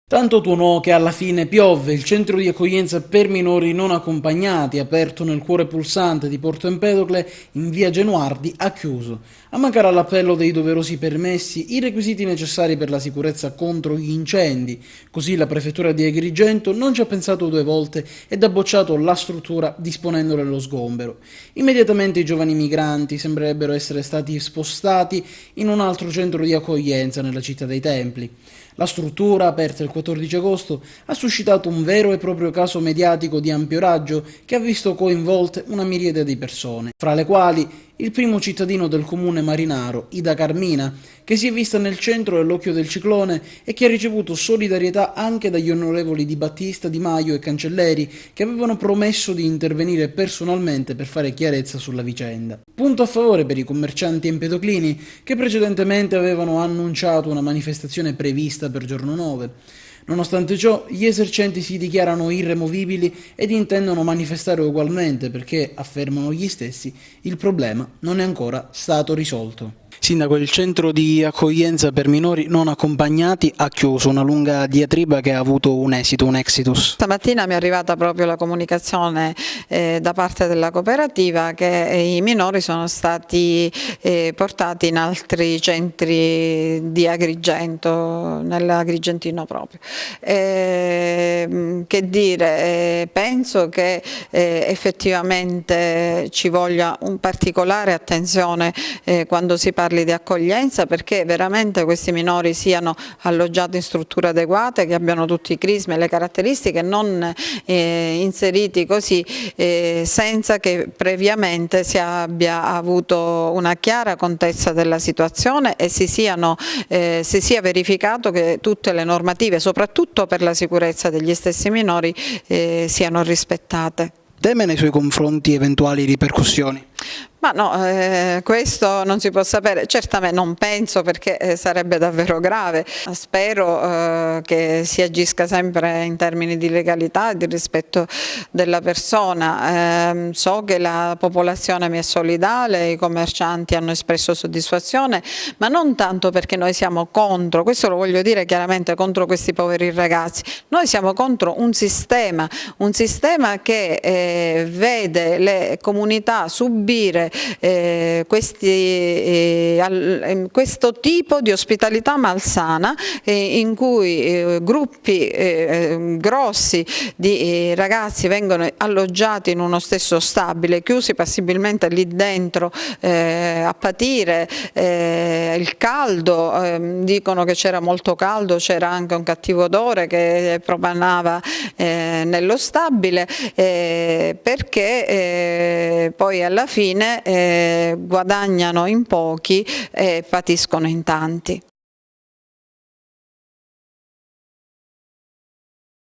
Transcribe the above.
Tanto tuonò che alla fine piovve. Il centro di accoglienza per minori non accompagnati, aperto nel cuore pulsante di Porto Empedocle, in via Genuardi, ha chiuso. A mancare all'appello dei doverosi permessi, i requisiti necessari per la sicurezza contro gli incendi. Così la prefettura di Agrigento non ci ha pensato due volte ed ha bocciato la struttura disponendole allo sgombero. Immediatamente i giovani migranti sembrerebbero essere stati spostati in un altro centro di accoglienza nella città dei Templi. La struttura, aperta il 14 agosto, ha suscitato un vero e proprio caso mediatico di ampio raggio che ha visto coinvolte una miriade di persone, fra le quali il primo cittadino del comune marinaro, Ida Carmina, che si è vista nel centro dell'occhio del ciclone e che ha ricevuto solidarietà anche dagli onorevoli Di Battista, Di Maio e Cancelleri, che avevano promesso di intervenire personalmente per fare chiarezza sulla vicenda. Punto a favore per i commercianti empedoclini, che precedentemente avevano annunciato una manifestazione prevista per giorno 9. Nonostante ciò, gli esercenti si dichiarano irremovibili ed intendono manifestare ugualmente perché, affermano gli stessi, il problema non è ancora stato risolto. Sindaco, il centro di accoglienza per minori non accompagnati ha chiuso, una lunga diatriba che ha avuto un esito, un exitus. Stamattina mi è arrivata proprio la comunicazione da parte della cooperativa che i minori sono stati portati in altri centri di Agrigento, nell'Agrigentino proprio. Che dire, penso che effettivamente ci voglia un particolare attenzione quando si parli di accoglienza, perché veramente questi minori siano alloggiati in strutture adeguate, che abbiano tutti i crismi e le caratteristiche, non inseriti così senza che previamente si abbia avuto una chiara contezza della situazione e si sia verificato che tutte le normative, soprattutto per la sicurezza degli stessi minori, siano rispettate. Teme nei suoi confronti eventuali ripercussioni? Ma no, questo non si può sapere, certamente non penso, perché sarebbe davvero grave. Spero che si agisca sempre in termini di legalità e di rispetto della persona. So che la popolazione mi è solidale, i commercianti hanno espresso soddisfazione, ma non tanto perché noi siamo contro, questo lo voglio dire chiaramente, contro questi poveri ragazzi. Noi siamo contro un sistema che vede le comunità subire questo tipo di ospitalità malsana, in cui gruppi grossi di ragazzi vengono alloggiati in uno stesso stabile, chiusi passibilmente lì dentro a patire il caldo. Dicono che c'era molto caldo, c'era anche un cattivo odore che propanava nello stabile, perché poi alla fine guadagnano in pochi e patiscono in tanti.